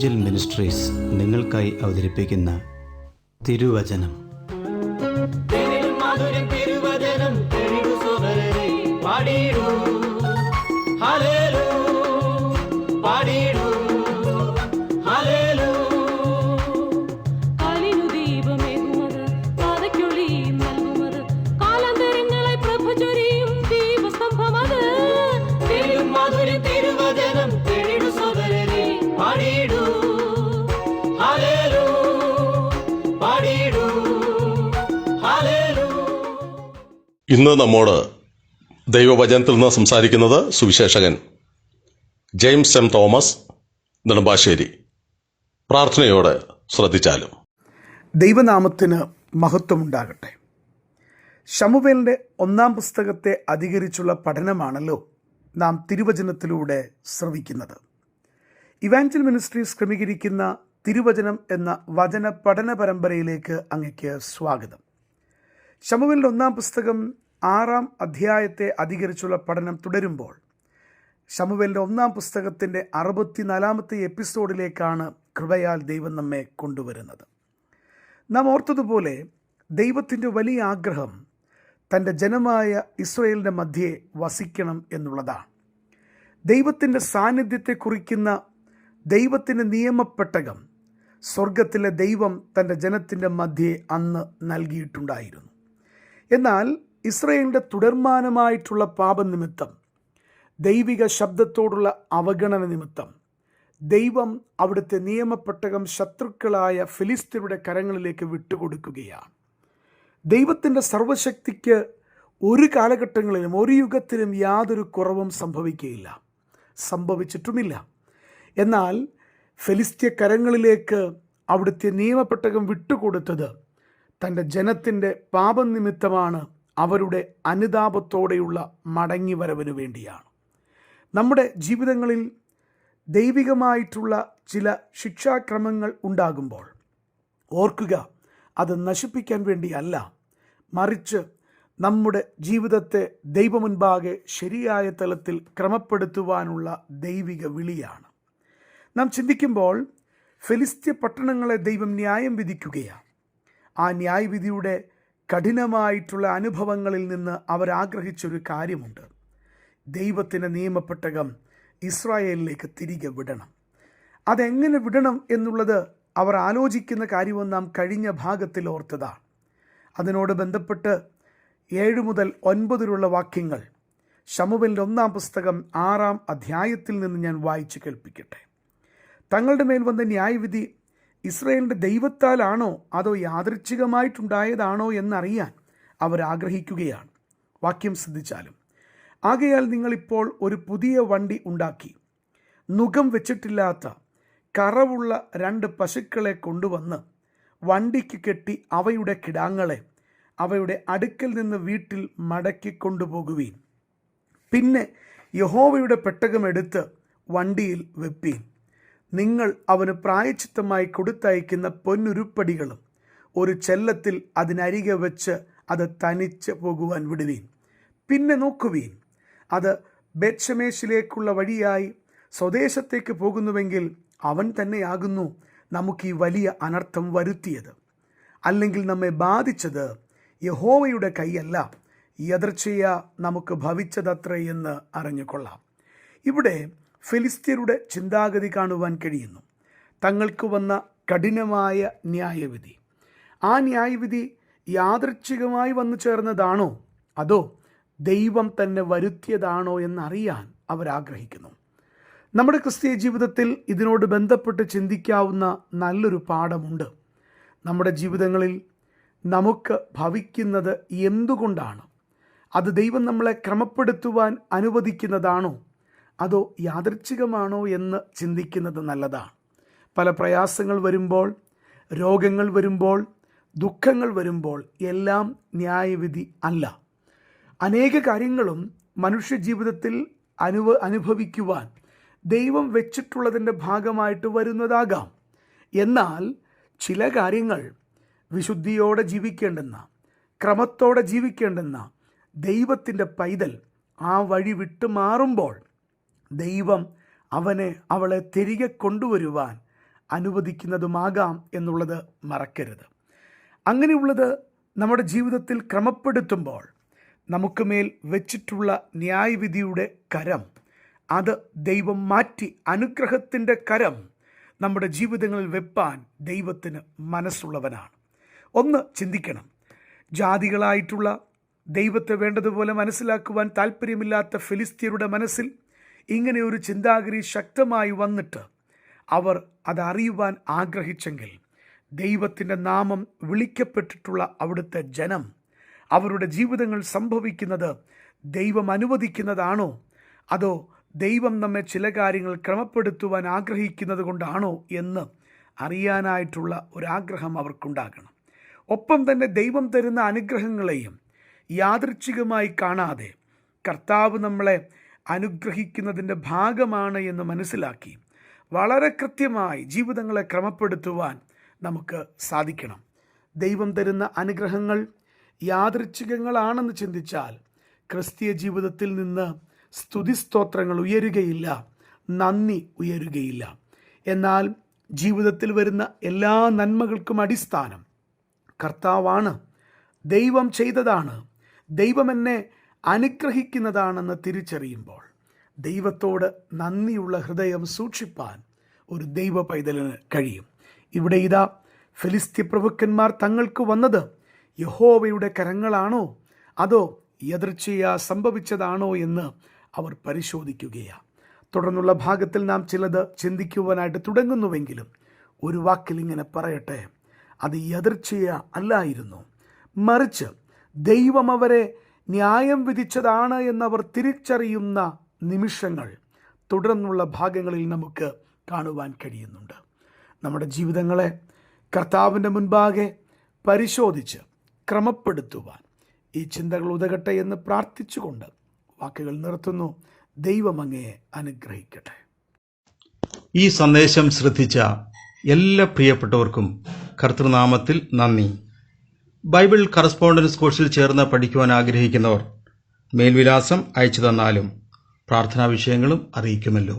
Evangel ministries നിങ്ങൾക്കായി അവതരിപ്പിക്കുന്ന തിരുവചനം. ഇന്ന് നമ്മോട് ദൈവവചനത്തിൽ നിന്ന് സംസാരിക്കുന്നത് Suviseshakan James M Thomas Nedumbassery. പ്രാർത്ഥനയോടെ ശ്രദ്ധിച്ചാലും. ദൈവനാമത്തിന് മഹത്വമുണ്ടാകട്ടെ. ശമൂവേലിൻ്റെ 1-ാം പുസ്തകത്തെ അധികരിച്ചുള്ള പഠനമാണല്ലോ നാം തിരുവചനത്തിലൂടെ ശ്രവിക്കുന്നത്. ഇവാഞ്ചൽ മിനിസ്ട്രീസ് ക്രമീകരിക്കുന്ന തിരുവചനം എന്ന വചന പഠന പരമ്പരയിലേക്ക് അങ്ങയ്ക്ക് സ്വാഗതം. ശമൂവേലിൻ്റെ 1-ാം പുസ്തകം 6-ാം അധ്യായത്തെ അധികരിച്ചുള്ള പഠനം തുടരുമ്പോൾ ശമൂവേലിൻ്റെ 1-ാം പുസ്തകത്തിൻ്റെ 64-ാമത്തെ എപ്പിസോഡിലേക്കാണ് കൃപയാൽ ദൈവം നമ്മെ കൊണ്ടുവരുന്നത്. നാം ഓർത്തതുപോലെ ദൈവത്തിൻ്റെ വലിയ ആഗ്രഹം തൻ്റെ ജനമായ ഇസ്രായേലിൻ്റെ മധ്യേ വസിക്കണം എന്നുള്ളതാണ്. ദൈവത്തിൻ്റെ സാന്നിധ്യത്തെ കുറിക്കുന്ന ദൈവത്തിൻ്റെ നിയമപ്പെട്ടകം സ്വർഗത്തിലെ ദൈവം തൻ്റെ ജനത്തിൻ്റെ മധ്യേ അന്ന് നൽകിയിട്ടുണ്ടായിരുന്നു. എന്നാൽ ഇസ്രായേലിൻ്റെ തുടർമാനമായിട്ടുള്ള പാപനിമിത്തം, ദൈവിക ശബ്ദത്തോടുള്ള അവഗണന നിമിത്തം ദൈവം അവിടുത്തെ നിയമപ്പെട്ടകം ശത്രുക്കളായ ഫിലിസ്ത്യരുടെ കരങ്ങളിലേക്ക് വിട്ടുകൊടുക്കുകയാണ്. ദൈവത്തിൻ്റെ സർവശക്തിക്ക് ഒരു കാലഘട്ടങ്ങളിലും ഒരു യുഗത്തിലും യാതൊരു കുറവും സംഭവിക്കുകയില്ല, സംഭവിച്ചിട്ടുമില്ല. എന്നാൽ ഫിലിസ്ത്യ കരങ്ങളിലേക്ക് അവിടുത്തെ നിയമപ്പെട്ടകം വിട്ടുകൊടുത്തത് തൻ്റെ ജനത്തിൻ്റെ പാപനിമിത്തമാണ്, അവരുടെ അനുതാപത്തോടെയുള്ള മടങ്ങിവരവിനു വേണ്ടിയാണ്. നമ്മുടെ ജീവിതങ്ങളിൽ ദൈവികമായിട്ടുള്ള ചില ശിക്ഷാക്രമങ്ങൾ ഉണ്ടാകുമ്പോൾ ഓർക്കുക, അത് നശിപ്പിക്കാൻ വേണ്ടിയല്ല, മറിച്ച് നമ്മുടെ ജീവിതത്തെ ദൈവമുൻപാകെ ശരിയായ തലത്തിൽ ക്രമപ്പെടുത്തുവാനുള്ള ദൈവിക വിളിയാണ്. നാം ചിന്തിക്കുമ്പോൾ ഫിലിസ്ത്യ പട്ടണങ്ങളെ ദൈവം ന്യായം വിധിക്കുകയാണ്. ആ ന്യായവിധിയുടെ കഠിനമായിട്ടുള്ള അനുഭവങ്ങളിൽ നിന്ന് അവരാഗ്രഹിച്ചൊരു കാര്യമുണ്ട്. ദൈവത്തിൻ്റെ നിയമപ്പെട്ടകം ഇസ്രായേലിലേക്ക് തിരികെ വിടണം. അതെങ്ങനെ വിടണം എന്നുള്ളത് അവർ ആലോചിക്കുന്ന കാര്യമെന്ന് നാം കഴിഞ്ഞ ഭാഗത്തിൽ ഓർത്തതാണ്. അതിനോട് ബന്ധപ്പെട്ട് 7 മുതൽ 9 വാക്യങ്ങൾ ശമൂവേലിൻ്റെ 1-ാം പുസ്തകം 6-ാം അധ്യായത്തിൽ നിന്ന് ഞാൻ വായിച്ചു കേൾപ്പിക്കട്ടെ. തങ്ങളുടെ മേൽ വന്ന ന്യായവിധി ഇസ്രായേലിൻ്റെ ദൈവത്താലാണോ അതോ യാദൃച്ഛികമായിട്ടുണ്ടായതാണോ എന്നറിയാൻ അവരാഗ്രഹിക്കുകയാണ്. വാക്യം ശ്രദ്ധിച്ചാലും, ആകയാൽ നിങ്ങളിപ്പോൾ ഒരു പുതിയ വണ്ടി ഉണ്ടാക്കി നുകം വെച്ചിട്ടില്ലാത്ത കറവുള്ള 2 പശുക്കളെ കൊണ്ടുവന്ന് വണ്ടിക്ക് കെട്ടി അവയുടെ കിടാങ്ങളെ അവയുടെ അടുക്കൽ നിന്ന് വീട്ടിൽ മടക്കി കൊണ്ടുപോകുവീൻ. പിന്നെ യഹോവയുടെ പെട്ടകം എടുത്ത് വണ്ടിയിൽ വെപ്പീൻ. നിങ്ങൾ അവന് പ്രായശ്ചിത്തമായി കൊടുത്തയക്കുന്ന പൊന്നുരുപ്പടികളും ഒരു ചെല്ലത്തിൽ അതിനരികെ വെച്ച് അത് തനിച്ച് പോകുവാൻ വിടുവീൻ. പിന്നെ നോക്കുവീൻ, അത് ബേത്ത്ശമേശിലേക്കുള്ള വഴിയായി സ്വദേശത്തേക്ക് പോകുന്നുവെങ്കിൽ അവൻ തന്നെയാകുന്നു നമുക്ക് ഈ വലിയ അനർത്ഥം വരുത്തിയത്. അല്ലെങ്കിൽ നമ്മെ ബാധിച്ചത് യഹോവയുടെ കൈയല്ല, യദൃച്ഛയാ നമുക്ക് ഭവിച്ചതത്രേ എന്ന് അറിഞ്ഞുകൊള്ളാം. ഇവിടെ ഫിലിസ്ത്യരുടെ ചിന്താഗതി കാണുവാൻ കഴിയുന്നു. തങ്ങൾക്ക് വന്ന കഠിനമായ ന്യായവിധി, ആ ന്യായവിധി യാദൃച്ഛികമായി വന്നു ചേർന്നതാണോ അതോ ദൈവം തന്നെ വരുത്തിയതാണോ എന്നറിയാൻ അവരാഗ്രഹിക്കുന്നു. നമ്മുടെ ക്രിസ്തീയ ജീവിതത്തിൽ ഇതിനോട് ബന്ധപ്പെട്ട് ചിന്തിക്കാവുന്ന നല്ലൊരു പാഠമുണ്ട്. നമ്മുടെ ജീവിതങ്ങളിൽ നമുക്ക് ഭവിക്കുന്നത് എന്തുകൊണ്ടാണ്? അത് ദൈവം നമ്മളെ ക്രമപ്പെടുത്തുവാൻ അനുവദിക്കുന്നതാണോ അതോ യാദൃച്ഛികമാണോ എന്ന് ചിന്തിക്കുന്നത് നല്ലതാണ്. പല പ്രയാസങ്ങൾ വരുമ്പോൾ, രോഗങ്ങൾ വരുമ്പോൾ, ദുഃഖങ്ങൾ വരുമ്പോൾ എല്ലാം ന്യായവിധി അല്ല. അനേക കാര്യങ്ങളും മനുഷ്യ ജീവിതത്തിൽ അനുഭവിക്കുവാൻ ദൈവം വെച്ചിട്ടുള്ളതിൻ്റെ ഭാഗമായിട്ട് വരുന്നതാകാം. എന്നാൽ ചില കാര്യങ്ങൾ വിശുദ്ധിയോടെ ജീവിക്കേണ്ടെന്ന, ക്രമത്തോടെ ജീവിക്കേണ്ടെന്ന ദൈവത്തിൻ്റെ പൈതൽ ആ വഴി വിട്ടുമാറുമ്പോൾ ദൈവം അവളെ തിരികെ കൊണ്ടുവരുവാൻ അനുവദിക്കുന്നതുമാകാം എന്നുള്ളത് മറക്കരുത്. അങ്ങനെയുള്ളത് നമ്മുടെ ജീവിതത്തിൽ ക്രമപ്പെടുത്തുമ്പോൾ നമുക്ക് മേൽ വെച്ചിട്ടുള്ള ന്യായവിധിയുടെ കരം അത് ദൈവം മാറ്റി അനുഗ്രഹത്തിൻ്റെ കരം നമ്മുടെ ജീവിതങ്ങളിൽ വെപ്പാൻ ദൈവത്തിന് മനസ്സുള്ളവനാണ്. ഒന്ന് ചിന്തിക്കണം, ജാതികളായിട്ടുള്ള ദൈവത്തെ വേണ്ടതുപോലെ മനസ്സിലാക്കുവാൻ താല്പര്യമില്ലാത്ത ഫിലിസ്ത്യരുടെ മനസ്സിൽ ഇങ്ങനെ ഒരു ചിന്താഗതി ശക്തമായി വന്നിട്ട് അവർ അതറിയുവാൻ ആഗ്രഹിച്ചെങ്കിൽ ദൈവത്തിൻ്റെ നാമം വിളിക്കപ്പെട്ടിട്ടുള്ള അവിടുത്തെ ജനം അവരുടെ ജീവിതങ്ങൾ സംഭവിക്കുന്നത് ദൈവം അനുവദിക്കുന്നതാണോ, അതോ ദൈവം നമ്മെ ചില കാര്യങ്ങൾ ക്രമപ്പെടുത്തുവാൻ ആഗ്രഹിക്കുന്നത് കൊണ്ടാണോ എന്ന് അറിയാനായിട്ടുള്ള ഒരാഗ്രഹം അവർക്കുണ്ടാകണം. ഒപ്പം തന്നെ ദൈവം തരുന്ന അനുഗ്രഹങ്ങളെയും യാദൃച്ഛികമായി കാണാതെ കർത്താവ് നമ്മളെ അനുഗ്രഹിക്കുന്നതിൻ്റെ ഭാഗമാണ് എന്ന് മനസ്സിലാക്കി വളരെ കൃത്യമായി ജീവിതങ്ങളെ ക്രമപ്പെടുത്തുവാൻ നമുക്ക് സാധിക്കണം. ദൈവം തരുന്ന അനുഗ്രഹങ്ങൾ യാദൃച്ഛികങ്ങളാണെന്ന് ചിന്തിച്ചാൽ ക്രിസ്തീയ ജീവിതത്തിൽ നിന്ന് സ്തുതിസ്തോത്രങ്ങൾ ഉയരുകയില്ല, നന്ദി ഉയരുകയില്ല. എന്നാൽ ജീവിതത്തിൽ വരുന്ന എല്ലാ നന്മകൾക്കും അടിസ്ഥാനം കർത്താവാണ്, ദൈവം ചെയ്തതാണ്, ദൈവം എന്നെ അനുഗ്രഹിക്കുന്നതാണെന്ന് തിരിച്ചറിയുമ്പോൾ ദൈവത്തോട് നന്ദിയുള്ള ഹൃദയം സൂക്ഷിപ്പാൻ ഒരു ദൈവ പൈതലിന് കഴിയും. ഇവിടെ ഇതാ ഫിലിസ്ത്യ പ്രഭുക്കന്മാർ തങ്ങൾക്ക് വന്നത് യഹോവയുടെ കരങ്ങളാണോ അതോ യദൃച്ഛയാ സംഭവിച്ചതാണോ എന്ന് അവർ പരിശോധിക്കുകയാണ്. തുടർന്നുള്ള ഭാഗത്തിൽ നാം ചിലത് ചിന്തിക്കുവാനായിട്ട് തുടങ്ങുന്നുവെങ്കിലും ഒരു വാക്കിൽ ഇങ്ങനെ പറയട്ടെ, അത് യദൃച്ഛയ അല്ലായിരുന്നു, മറിച്ച് ദൈവം അവരെ ന്യായം വിധിച്ചതാണ് എന്നവർ തിരിച്ചറിയുന്ന നിമിഷങ്ങൾ തുടർന്നുള്ള ഭാഗങ്ങളിൽ നമുക്ക് കാണുവാൻ കഴിയുന്നുണ്ട്. നമ്മുടെ ജീവിതങ്ങളെ കർത്താവിൻ്റെ മുൻപാകെ പരിശോധിച്ച് ക്രമപ്പെടുത്തുവാൻ ഈ ചിന്തകൾ ഉതകട്ടെ എന്ന് പ്രാർത്ഥിച്ചുകൊണ്ട് വാക്കുകൾ നിർത്തുന്നു. ദൈവം അങ്ങയെ അനുഗ്രഹിക്കട്ടെ. ഈ സന്ദേശം ശ്രദ്ധിച്ച എല്ലാ പ്രിയപ്പെട്ടവർക്കും കർത്തൃനാമത്തിൽ നന്ദി. ബൈബിൾ കറസ്പോണ്ടൻസ് കോഴ്സിൽ ചേർന്ന് പഠിക്കുവാൻ ആഗ്രഹിക്കുന്നവർ മേൽവിലാസം അയച്ചു തന്നാലും പ്രാർത്ഥനാ വിഷയങ്ങളും അറിയിക്കുമല്ലോ.